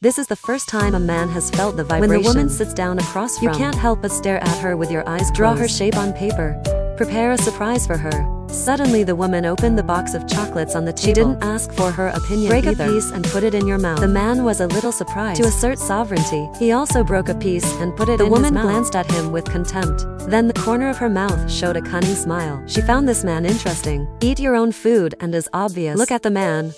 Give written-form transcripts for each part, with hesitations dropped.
This is the first time a man has felt the vibration. When the woman sits down across from, you can't help but stare at her with your eyes closed. Draw her shape on paper. Prepare a surprise for her. Suddenly the woman opened the box of chocolates on the table. She didn't ask for her opinion either. Break a piece and put it in your mouth. The man was a little surprised. To assert sovereignty, he also broke a piece and put it in his mouth. The woman glanced at him with contempt. Then the corner of her mouth showed a cunning smile. She found this man interesting. Eat your own food and is obvious. Look at the man.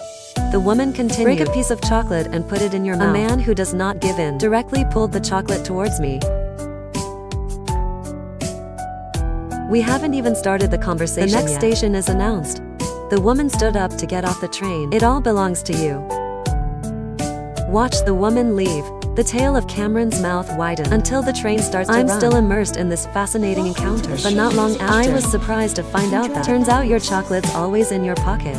The woman continued. Break a piece of chocolate and put it in your mouth. A man who does not give in directly pulled the chocolate towards me. We haven't even started the conversation yet. The next station is announced. The woman stood up to get off the train. It all belongs to you. Watch the woman leave. The tail of Cameron's mouth widened until the train starts to run. I'm still immersed in this fascinating encounter, but not long after, I was surprised to find out that turns out your chocolate's always in your pocket.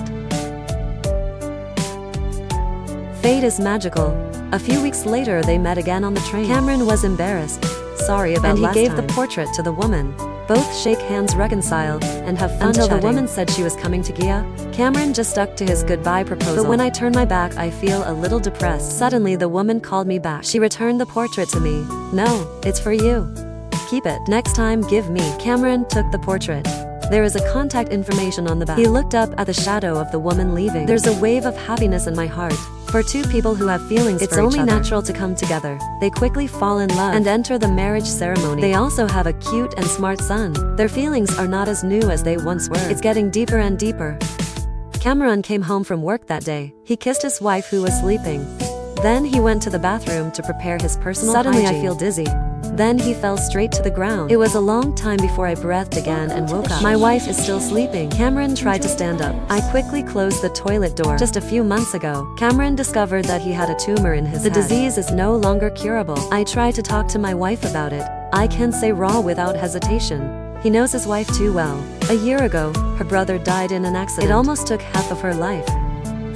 Fate is magical. A few weeks later, they met again on the train. Cameron was embarrassed. Sorry about last time. And he gave the portrait to the woman. Both shake hands reconciled and have fun until the woman said she was coming to Gia. Cameron just stuck to his goodbye proposal. But when I turn my back, I feel a little depressed. Suddenly, the woman called me back. She returned the portrait to me. No, it's for you. Keep it. Next time, give me. Cameron took the portrait. There is a contact information on the back. He looked up at the shadow of the woman leaving. There's a wave of happiness in my heart. For two people who have feelings for each other, it's only natural to come together. They quickly fall in love and enter the marriage ceremony. They also have a cute and smart son. Their feelings are not as new as they once were. It's getting deeper and deeper. Cameron came home from work that day. He kissed his wife who was sleeping. Then he went to the bathroom to prepare his personal hygiene. Suddenly I feel dizzy. Then he fell straight to the ground. It was a long time before I breathed again and woke up. My wife is still sleeping. Cameron tried to stand up. I quickly closed the toilet door. Just a few months ago, Cameron discovered that he had a tumor in his head. The disease is no longer curable. I tried to talk to my wife about it. I can say raw without hesitation. He knows his wife too well. A year ago, her brother died in an accident. It almost took half of her life.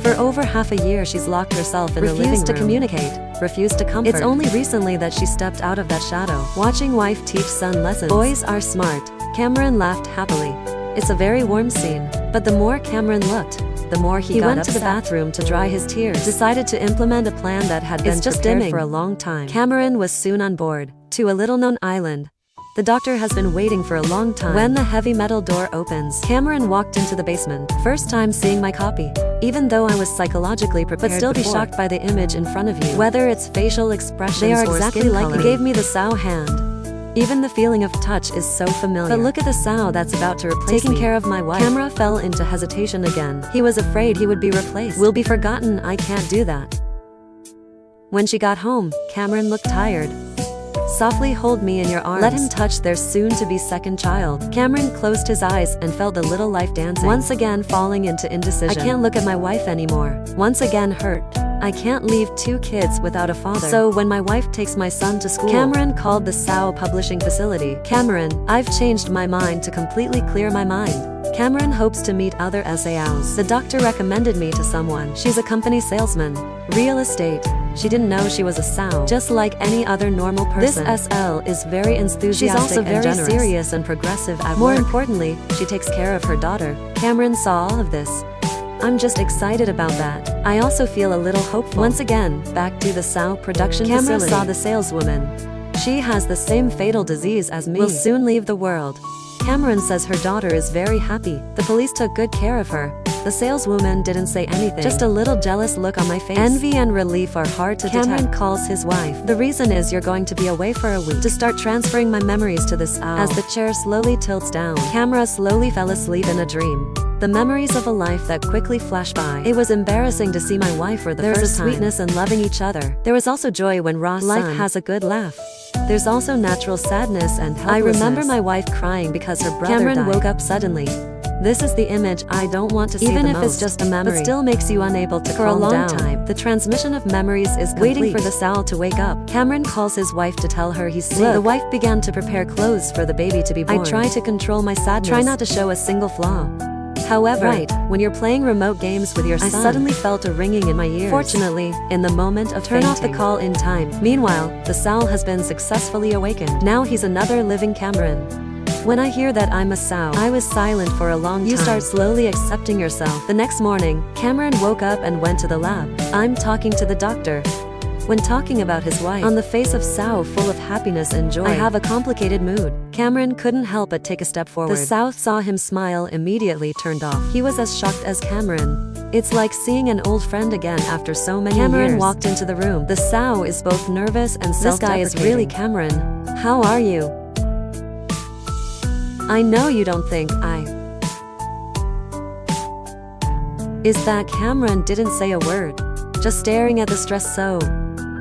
For over half a year, she's locked herself in the living room. Refused to communicate, refused to comfort. It's only recently that she stepped out of that shadow. Watching wife teach son lessons. Boys are smart. Cameron laughed happily. It's a very warm scene. But the more Cameron looked, the more he got upset. To the bathroom to dry his tears. Decided to implement a plan that had been prepared for a long time. Cameron was soon on board to a little-known island. The doctor has been waiting for a long time. When the heavy metal door opens, Cameron walked into the basement. First time seeing my copy. Even though I was psychologically prepared but still be shocked by the image in front of you. Whether it's facial expressions they are exactly like he gave me the sow hand. Even the feeling of touch is so familiar. But look at the sow that's about to replace me. Taking care of my wife. Camera fell into hesitation again. He was afraid he would be replaced. Will be forgotten. I can't do that. When she got home, Cameron looked tired. Softly hold me in your arms. Let him touch their soon-to-be second child. Cameron closed his eyes and felt a little life dancing. Once again falling into indecision. I can't look at my wife anymore. Once again hurt. I can't leave two kids without a father. So when my wife takes my son to school, Cameron called the Sao publishing facility. Cameron, I've changed my mind to completely clear my mind. Cameron hopes to meet other SAOs. The doctor recommended me to someone. She's a company salesman. Real estate. She didn't know she was a sow. Just like any other normal person. This SL is very enthusiastic. She's also very serious and progressive at work. More importantly, she takes care of her daughter. Cameron saw all of this. I'm just excited about that. I also feel a little hopeful. Once again, back to the Sao production facility. Cameron saw the saleswoman. She has the same fatal disease as me. Will soon leave the world. Cameron says her daughter is very happy. The police took good care of her. The saleswoman didn't say anything. Just a little jealous look on my face. Envy and relief are hard to detect. Cameron calls his wife. The reason is you're going to be away for a week. To start transferring my memories to this owl. As the chair slowly tilts down, Camera slowly fell asleep in a dream. The memories of a life that quickly flashed by. It was embarrassing to see my wife for the first time. There's a sweetness in loving each other. There was also joy when Ross' life has a good laugh. There's also natural sadness and helplessness. I remember my wife crying because her brother died. Cameron woke up suddenly. This is the image I don't want to see even if it's just a memory, but still makes you unable to calm down. For a long time, the transmission of memories is complete. Waiting for the Sal to wake up, Cameron calls his wife to tell her he's sick. The wife began to prepare clothes for the baby to be born. I try to control my sadness. Try not to show a single flaw. However, when you're playing remote games with your son, I suddenly felt a ringing in my ears. Fortunately, in the moment of fainting, turn off the call in time. Meanwhile, the Sal has been successfully awakened. Now he's another living Cameron. When I hear that I'm a sow, I was silent for a long time. You start slowly accepting yourself. The next morning, Cameron woke up and went to the lab. I'm talking to the doctor. When talking about his wife, on the face of Sao full of happiness and joy, I have a complicated mood. Cameron couldn't help but take a step forward. The Sao saw him smile, immediately turned off. He was as shocked as Cameron. It's like seeing an old friend again after so many years. Cameron walked into the room. The Sao is both nervous and self-deprecating. This guy is really Cameron. How are you? I know you don't think Is that Cameron didn't say a word, just staring at the stressed So.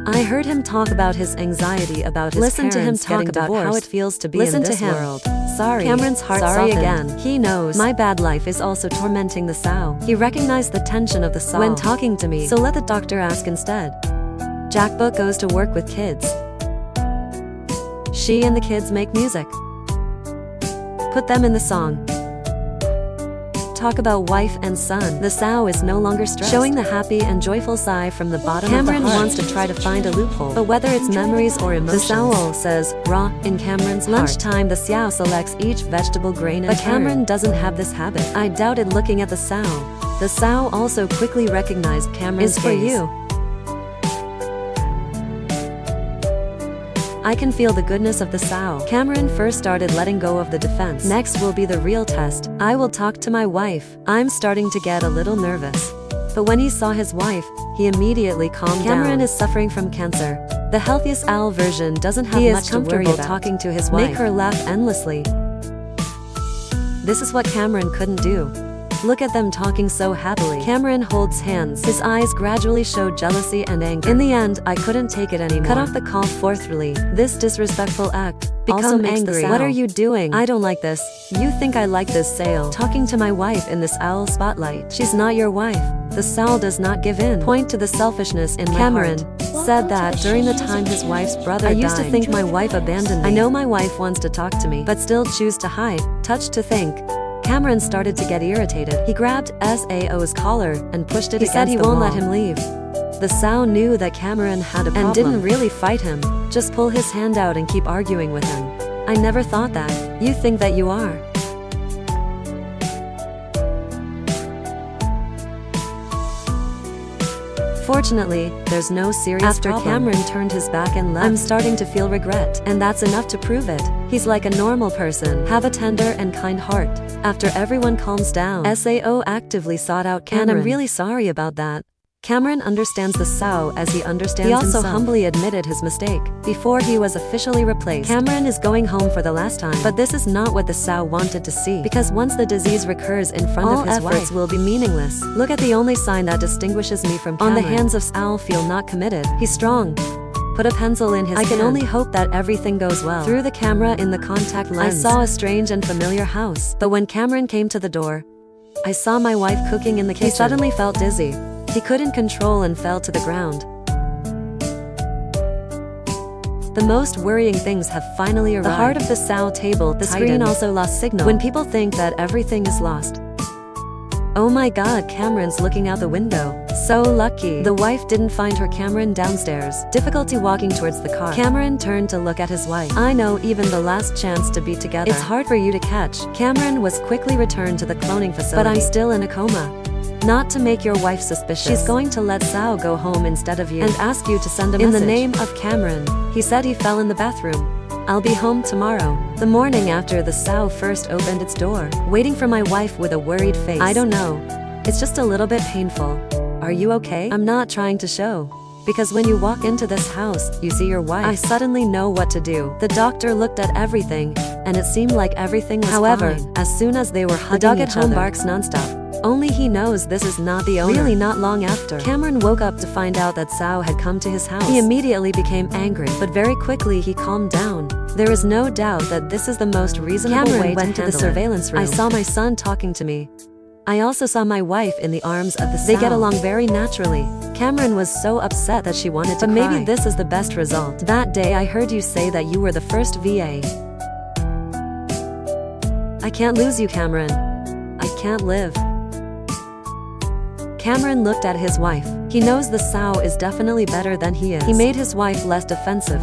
I heard him talk about his anxiety about his Listen parents to him talk getting about divorced. how it feels to be Listen in this to him. world. Sorry. Cameron's heart Sorry softened. again. He knows my bad life is also tormenting the Sao. He recognized the tension of the Sao when talking to me, so let the doctor ask instead. Jackbook goes to work with kids. She and the kids make music. Put them in the song. Talk about wife and son. The Sao is no longer stressed, showing the happy and joyful sigh from the bottom Cameron of the heart. wants to try to find a loophole, but whether it's memories or emotions, the Sao says raw in Cameron's lunchtime. The Sao selects each vegetable grain in turn. But Cameron doesn't have this habit. I doubted looking at the Sao. The Sao also quickly recognized Cameron's Is for gaze. you. I can feel the goodness of the Sao. Cameron first started letting go of the defense. Next will be the real test. I will talk to my wife. I'm starting to get a little nervous. But when he saw his wife, he immediately calmed down. Cameron is suffering from cancer. The healthiest Al version doesn't have much to worry about. Talking to his wife. Make her laugh endlessly. This is what Cameron couldn't do. Look at them talking so happily. Cameron holds hands. His eyes gradually showed jealousy and anger. In the end, I couldn't take it anymore. Cut off the call forthrighly. This disrespectful act also makes angry. What are you doing? I don't like this. You think I like this sale? Talking to my wife in this owl spotlight. She's not your wife. The Sal does not give in. Point to the selfishness in my Cameron said that during the time his wife's brother died. I used to think my wife abandoned me. I know my wife wants to talk to me, but still choose to hide. Touched to think. Cameron started to get irritated. He grabbed Sao's collar and pushed it against the wall. He said he won't let him leave. The Sao knew that Cameron had a problem and didn't really fight him, just pull his hand out and keep arguing with him. I never thought that. You think that you are. Fortunately, there's no serious problem. After Cameron turned his back and left, I'm starting to feel regret, and that's enough to prove it. He's like a normal person. Have a tender and kind heart. After everyone calms down, Sao actively sought out Cameron. And I'm really sorry about that. Cameron understands the Sao as he understands himself. He also humbly admitted his mistake before he was officially replaced. Cameron is going home for the last time, but this is not what the Sao wanted to see, because once the disease recurs in front of his wife, all efforts will be meaningless. Look at the only sign that distinguishes me from Cameron. On the hands of Sao feel not committed. He's strong. Put a pencil in his hand. I can only hope that everything goes well. Through the camera in the contact lens, I saw a strange and familiar house. But when Cameron came to the door, I saw my wife cooking in the kitchen. He suddenly felt dizzy. He couldn't control and fell to the ground. The most worrying things have finally arrived. The heart of the Sao table, the screen also lost signal. When people think that everything is lost. Oh my god, Cameron's looking out the window. So lucky. The wife didn't find her Cameron downstairs. Difficulty walking towards the car. Cameron turned to look at his wife. I know, even the last chance to be together. It's hard for you to catch. Cameron was quickly returned to the cloning facility. But I'm still in a coma. Not to make your wife suspicious. She's going to let Sao go home instead of you and ask you to send a message. In the name of Cameron. He said he fell in the bathroom. I'll be home tomorrow. The morning after the Sao first opened its door, waiting for my wife with a worried face. I don't know. It's just a little bit painful. Are you okay? I'm not trying to show. Because when you walk into this house, you see your wife. I suddenly know what to do. The doctor looked at everything, and it seemed like everything was fine. As soon as they were hugging the dog at home barks nonstop. Only he knows this is not the owner. Really not long after, Cameron woke up to find out that Sao had come to his house. He immediately became angry, but very quickly he calmed down. There is no doubt that this is the most reasonable way to handle it. Cameron went to the surveillance room. I saw my son talking to me. I also saw my wife in the arms of the Sao. They get along very naturally. Cameron was so upset that she wanted to cry. But maybe this is the best result. That day I heard you say that you were the first VA. I can't lose you, Cameron. I can't live. Cameron looked at his wife. He knows the Sao is definitely better than he is. He made his wife less defensive.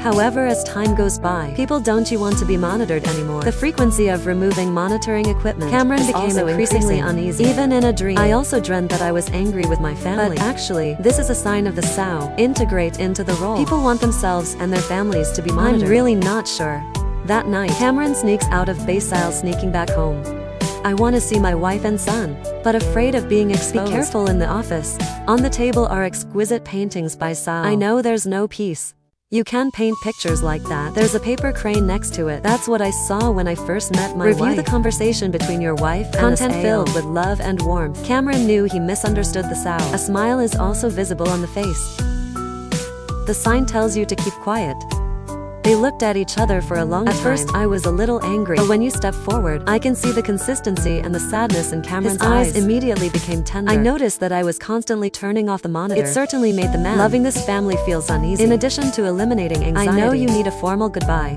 However, as time goes by, people don't want to be monitored anymore. The frequency of removing monitoring equipment. Cameron became increasingly uneasy. Even in a dream, I also dreamt that I was angry with my family. But actually, this is a sign of the sow. Integrate into the role. People want themselves and their families to be monitored. I'm really not sure. That night, Cameron sneaks out of Bayside, sneaking back home. I want to see my wife and son, but afraid of being exposed. Be careful in the office. On the table are exquisite paintings by Sal. I know there's no peace. You can paint pictures like that. There's a paper crane next to it. That's what I saw when I first met my wife. Review the conversation between your wife and content filled with love and warmth. Cameron knew he misunderstood the sow. A smile is also visible on the face. The sign tells you to keep quiet. They looked at each other for a long time. At first, I was a little angry, but when you step forward, I can see the consistency and the sadness in Cameron's eyes. His eyes immediately became tender. I noticed that I was constantly turning off the monitor. It certainly made the man loving this family feels uneasy. In addition to eliminating anxiety, I know you need a formal goodbye.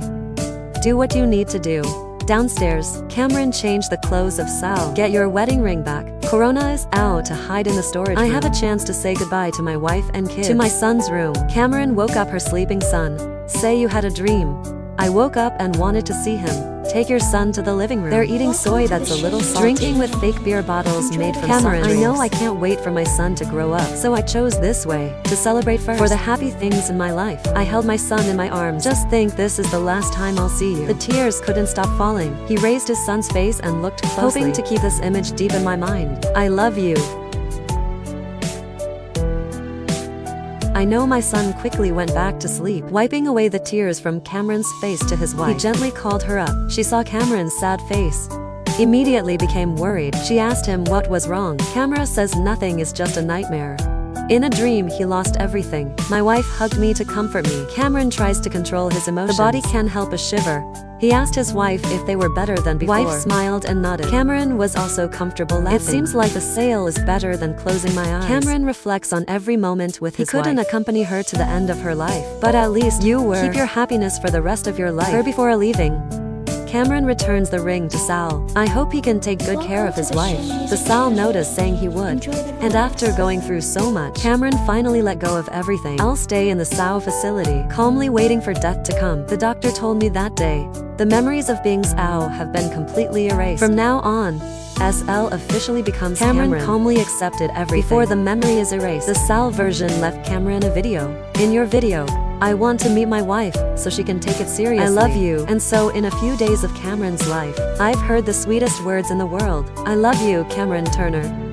Do what you need to do. Downstairs, Cameron changed the clothes of Sal. Get your wedding ring back. Corona is out to hide in the storage room. I have a chance to say goodbye to my wife and kids. To my son's room. Cameron woke up her sleeping son. Say you had a dream. I woke up and wanted to see him. Take your son to the living room. They're eating soy that's a little salty. Drinking with fake beer bottles made from Cameron, I know I can't wait for my son to grow up, so I chose this way, to celebrate first. For the happy things in my life. I held my son in my arms. Just think this is the last time I'll see you. The tears couldn't stop falling. He raised his son's face and looked closely, hoping to keep this image deep in my mind. I love you. I know my son quickly went back to sleep, wiping away the tears from Cameron's face to his wife. He gently called her up. She saw Cameron's sad face. Immediately became worried. She asked him what was wrong. Cameron says nothing is just a nightmare. In a dream, he lost everything. My wife hugged me to comfort me. Cameron tries to control his emotions. The body can't help a shiver. He asked his wife if they were better than before. Wife smiled and nodded. Cameron was also comfortable laughing. It seems like the sale is better than closing my eyes. Cameron reflects on every moment with his wife. He couldn't accompany her to the end of her life, but at least you were. Keep your happiness for the rest of your life. Her before leaving. Cameron returns the ring to Sal. I hope he can take good care of his wife. The Sal noticed, saying he would. And after going through so much, Cameron finally let go of everything. I'll stay in the Sal facility, calmly waiting for death to come. The doctor told me that day. The memories of being Sal have been completely erased. From now on, SL officially becomes Cameron calmly accepted everything. Before the memory is erased, the Sal version left Cameron a video. In your video, I want to meet my wife, so she can take it seriously. I love you. And so in a few days of Cameron's life, I've heard the sweetest words in the world. I love you, Cameron Turner.